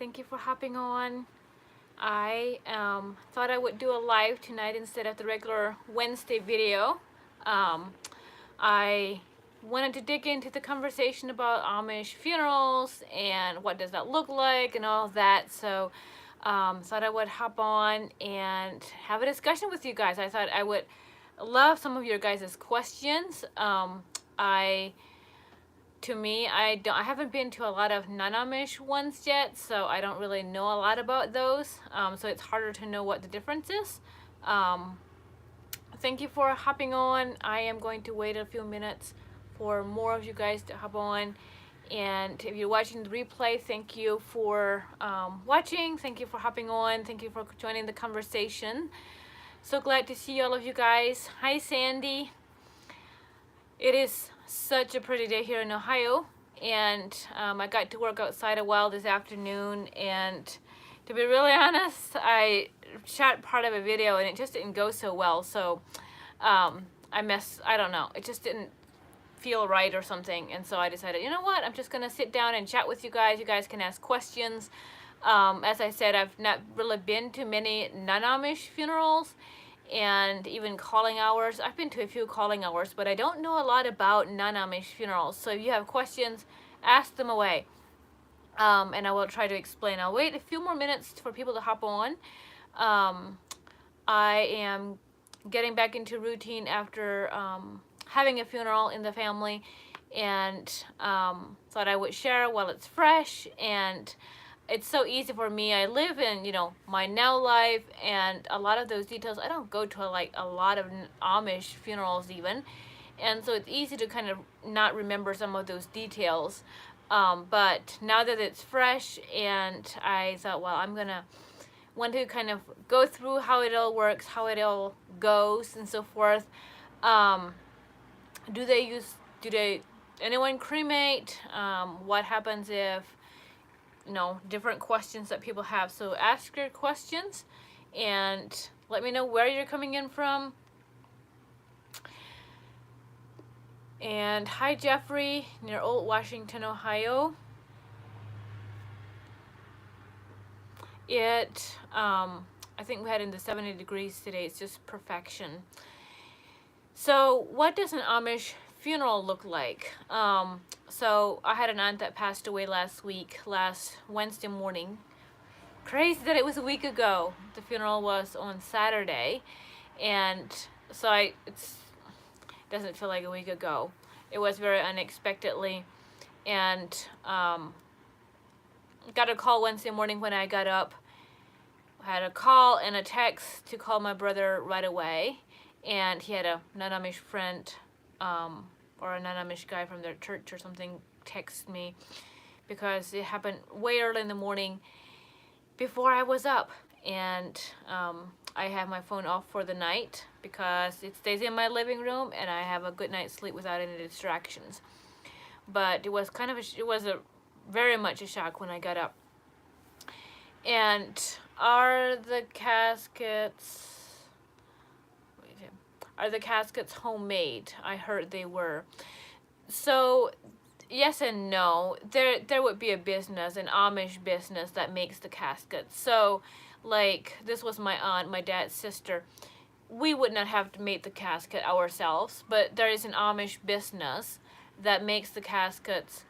Thank you for hopping on. I thought I would do a live tonight instead of the regular Wednesday video. I wanted to dig into the conversation about Amish funerals and what does that look like and all of that. So thought I would hop on and have a discussion with you guys. I thought I would love some of your guys' questions. I haven't been to a lot of non-Amish ones yet, so I don't really know a lot about those. So it's harder to know what the difference is. Thank you for hopping on. I am going to wait a few minutes for more of you guys to hop on. And if you're watching the replay, thank you for watching. Thank you for hopping on. Thank you for joining the conversation. So glad to see all of you guys. Hi, Sandy. It is such a pretty day here in Ohio, and I got to work outside a while this afternoon, and to be really honest, I shot part of a video and it just didn't go so well, so I don't know, it just didn't feel right or something, and so I decided, you know what, I'm just gonna sit down and chat with you guys. You guys can ask questions. As I said, I've not really been to many non-Amish funerals, and even calling hours. I've been to a few calling hours, but I don't know a lot about non-Amish funerals. So if you have questions, ask them away. And I will try to explain. I'll wait a few more minutes for people to hop on. I am getting back into routine after having a funeral in the family, and thought I would share while it's fresh. And it's so easy for me. I live in, my now life, and a lot of those details, I don't go to a lot of Amish funerals even. And so it's easy to kind of not remember some of those details. But now that it's fresh, and I thought, well, I'm going to want to kind of go through how it all works, how it all goes, and so forth. Do anyone cremate? What happens if, different questions that people have. So ask your questions and let me know where you're coming in from. And hi, Jeffrey, near Old Washington, Ohio. I think we had in the 70 degrees today. It's just perfection. So what does an Amish funeral look like? So I had an aunt that passed away last Wednesday morning. Crazy that it was a week ago. The funeral was on Saturday, and so it doesn't feel like a week ago. It was very unexpectedly, and got a call Wednesday morning when I got up. I had a call and a text to call my brother right away, and he had a non-Amish friend or a non-Amish guy from their church or something text me, because it happened way early in the morning before I was up. And I have my phone off for the night because it stays in my living room, and I have a good night's sleep without any distractions. But it was very much a shock when I got up. And are the caskets homemade? I heard they were. So yes and no. There would be a business, an Amish business, that makes the caskets. So like, this was my aunt, my dad's sister. We would not have to make the casket ourselves, but there is an Amish business that makes the caskets,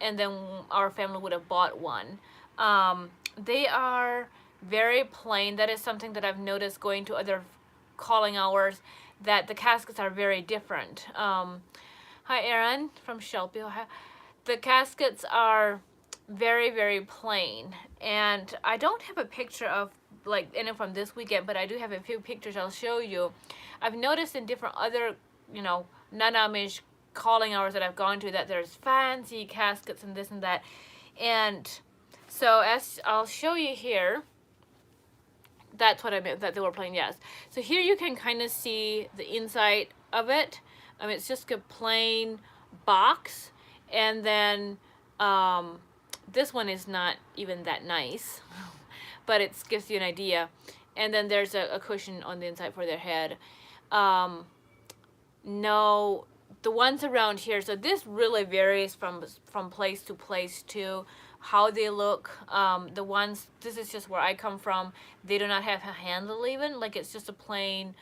and then our family would have bought one. They are very plain. That is something that I've noticed going to other calling hours, that the caskets are very different. Hi, Aaron from Shelby, Ohio. The caskets are very, very plain, and I don't have a picture of any from this weekend, but I do have a few pictures I'll show you. I've noticed in different other, non-Amish calling hours that I've gone to, that there's fancy caskets and this and that. And so as I'll show you here, that's what I meant, that they were plain, yes. So here you can kind of see the inside of it. It's just a plain box, and then this one is not even that nice, but it gives you an idea. And then there's a cushion on the inside for their head. No, the ones around here, so this really varies from place to place too, how they look. The ones, this is just where I come from, they do not have a handle even, like it's just a plain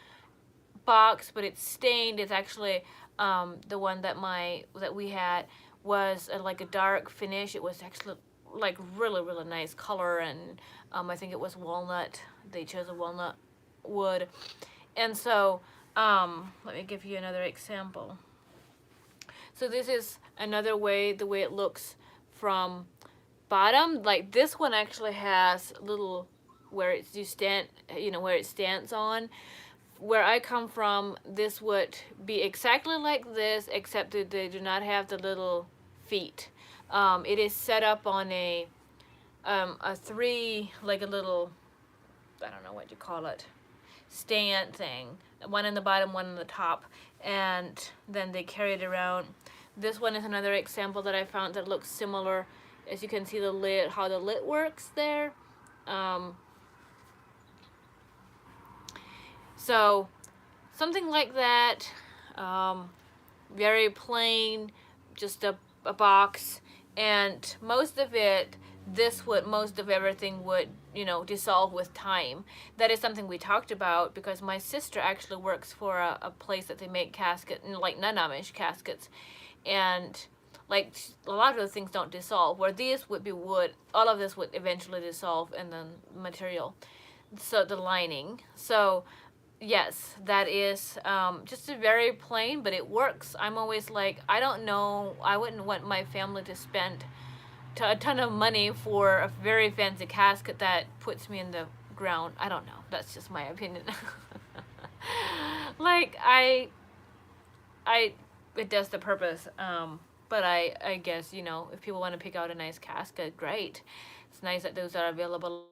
box, but it's stained. It's actually the one that we had was like a dark finish. It was actually like really nice color, and I think it was walnut. They chose a walnut wood, and so let me give you another example. So this is another way, the way it looks from bottom. Like this one actually has little where it's you stand, you know, where it stands on. Where I come from, this would be exactly like this, except that they do not have the little feet. It is set up on a three, like a little, I don't know what you call it, stand thing. One in the bottom, one in the top, and then they carry it around. This one is another example that I found that looks similar. As you can see the lid, how the lid works there. So something like that, very plain, just a box, and most of it, most of everything would, you know, dissolve with time. That is something we talked about because my sister actually works for a place that they make casket, like non-Amish caskets, and like a lot of those things don't dissolve, where these would be wood. All of this would eventually dissolve in the material, so the lining. So yes, that is just a very plain, but it works. I'm always like, I don't know, I wouldn't want my family to spend a ton of money for a very fancy casket that puts me in the ground. I don't know. That's just my opinion. Like I, it does the purpose. But I guess, you know, if people want to pick out a nice casket, great. It's nice that those are available.